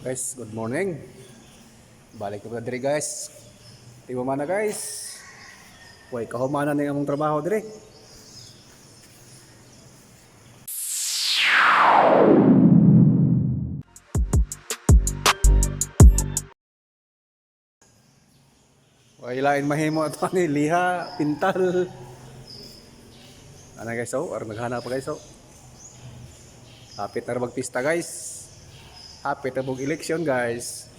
Guys, good morning. Balik na diri guys. Tingnan mo na guys. Way kahumanan ni among trabaho diri. Way lain mahimo ato ni liha, pintal. Ana guys, or naghanap pa guys. Hapit na magpista guys. Hapit na election guys.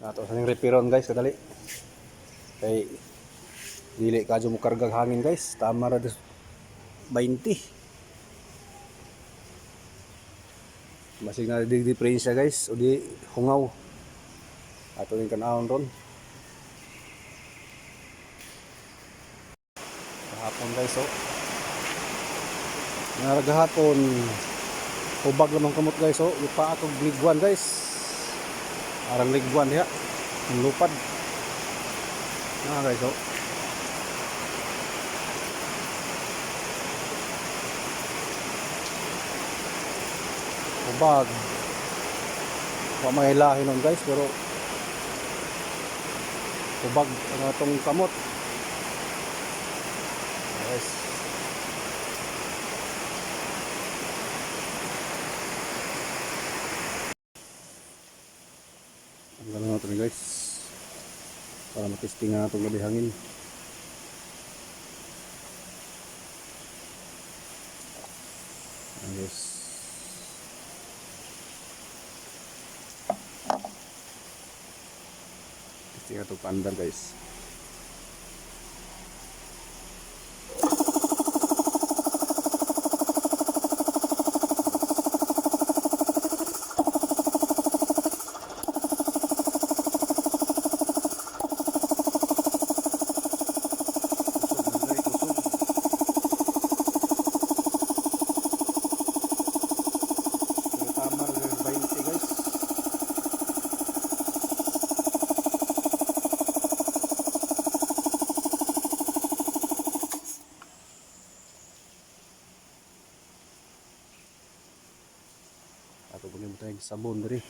Ato sa ning repiron guys kadali. Kay dili kadyo mo kargag hangin guys. Tama ra 20. Masig na di diferensya guys o di hungaw. Ato ning kanahon ron. Kahapon guys Naragahapon ubag lamang kamot guys ipa atong ligwan guys. Arang ligwan diha. Ang lupad. Guys ubag. Wa may lahi nun guys pero ubag ang atong kamot. Guys. Ang gano'n natin guys. Para matesting na itong gabi hangin. Yes. Testing na itong pandar guys. Ato po nimo tayong sabon diri.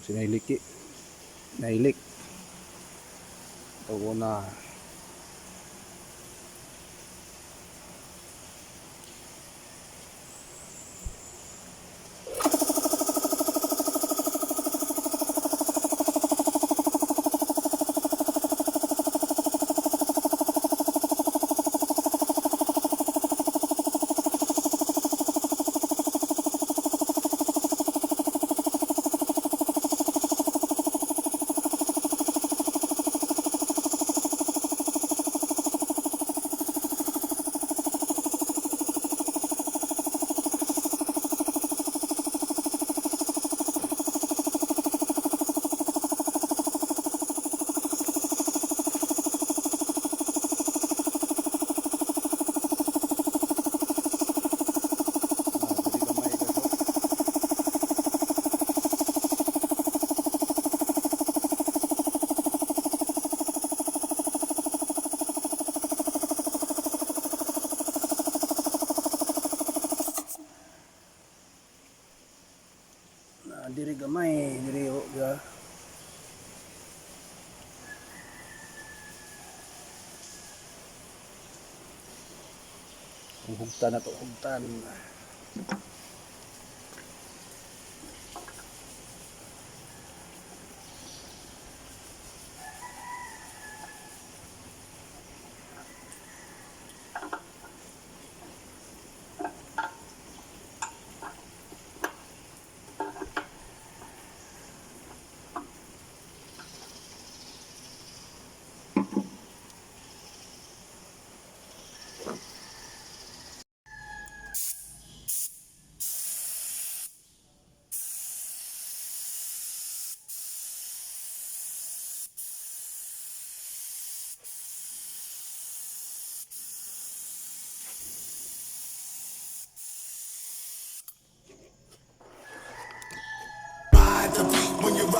Sinailiki. Nailik. Ito na. Diri gamay diri ga hugtan na to hugtan.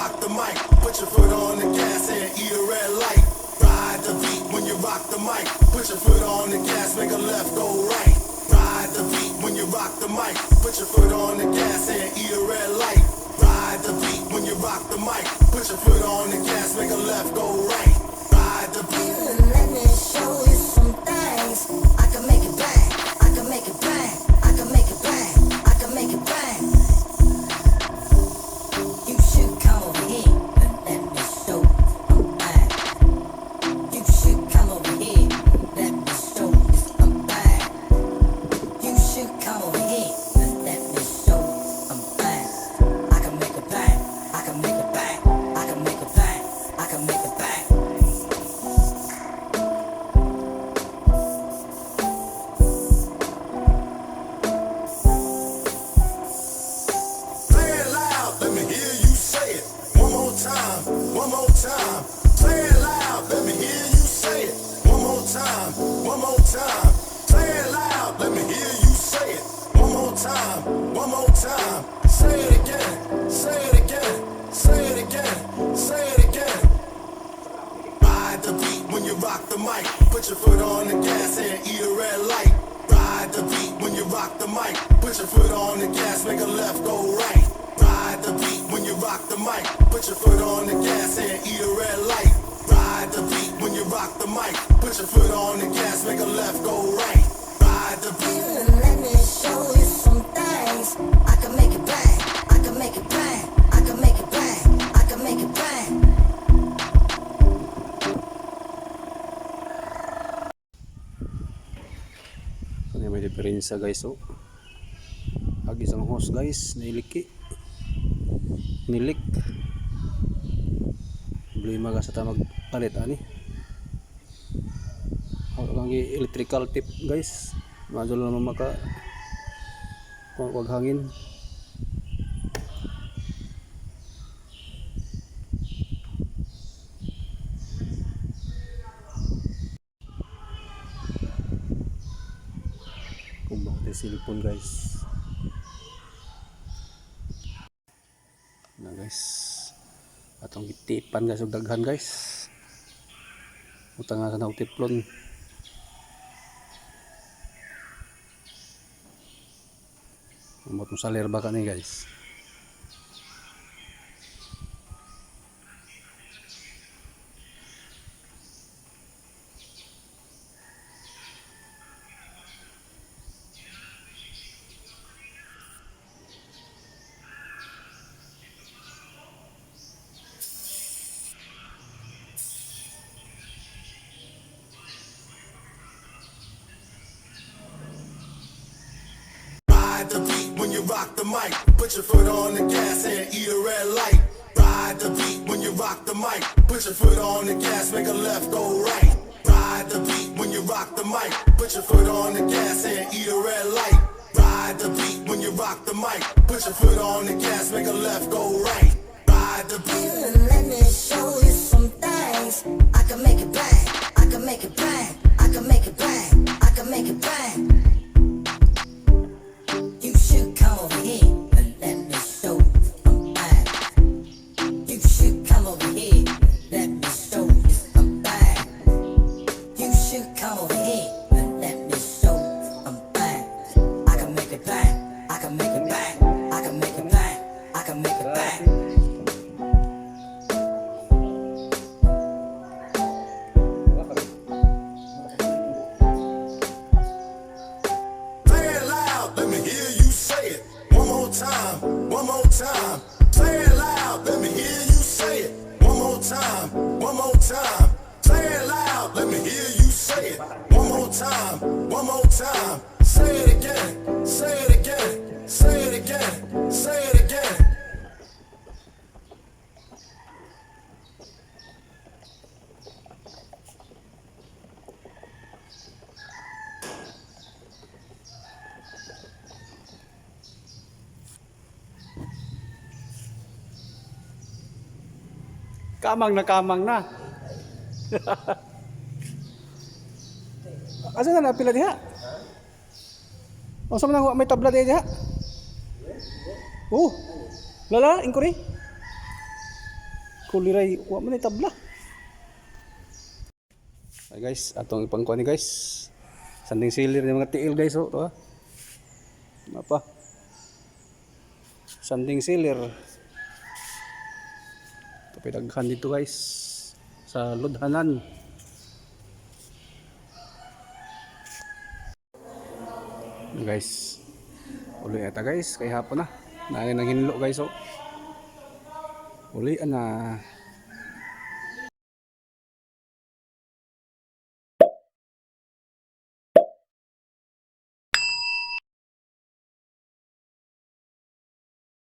rock the mic. Put your foot on the gas and eat a red light. Ride the beat when you rock the mic. Put your foot on the gas, make a left go right. Ride the beat when you rock the mic. Put your foot on the gas and eat a red light. Ride the beat when you rock the mic. Put your foot on the gas, make a left go right. Ride the beat. Let me show you some things. I can make it bang. I can make it bang. I can make it bang. I can make it bang. You should come over here and let me show you some bang. You should come over here and let me show you some bang. You should come over here and let me show you some bang. I can make it bang. I can make it bang. I can make it bang. I can make it bang. Play it loud, let me hear you say it. One more time, one more time. Play it loud, let me hear you say it. One more time, one more time. Play it loud, let me hear you say it. One more time, one more time. Say it again, say it again, say it again, say it again. Ride the beat when you rock the mic. Put your foot on the gas and eat a red light. Ride the beat when you rock the mic. Put your foot on the gas, make a left go right. Ride the beat when you rock the mic. Put your foot on the gas and eat a red light. Ride the beat when you rock the mic. Put your foot on the gas, make a left go right. Ride the beat. Let me show you some things. I can make it bang. I can make it bang. I can make it bang. I can make it bang. Kanya may diferensya guys. Oh. Ag isang hose guys, nailiki. Nilik. Problema ka sa tamag palit ani. Ang electrical tip guys. Madul naman maka wag hangin. Kumbak tayo cellphone guys. Na guys. Atong gitipan guys ug daghan guys. Utang nga sa tiplon. Umot mo sa lerba ka ni guys. Ride the beat when you rock the mic. Put your foot on the gas and eat a red light. Ride the beat when you rock the mic. Put your foot on the gas, make a left go right. Ride the beat when you rock the mic. Put your foot on the gas and eat a red light. Ride the beat when you rock the mic. Put your foot on the gas, make a left go right. Ride the beat. Let me show you some things. I can make it bang. I can make it bang. I can make it bang. I can make it bang. You should come over here and let me show you some bang. You should come over here and let me show you some bang. You should come over here and let me show you some bang. I can make it bang. I can make it bang. I can make it bang. I can make it bang. Play it loud, let me hear you say it. One more time, one more time. Play it loud, let me hear you say it. One more time, one more time. Play it loud, let me hear you say it. One more time, one more time. Say it again, say it again, say it again, say it again. Kamang na. Asa na napila diha? O sa man may tabla diha? Oh. Lala, inquiry. Kuliray, wa man ni tabla. Ay guys, atong ipangkuan ni guys. Sanding sealer ng mga tiil guys, oh, to. Apa? Sanding sealer. Tapidaghan dito guys sa Ludhanan. Guys, uli ata guys, kay hapon na. Naanin nang hinlo guys, oh. Uli na.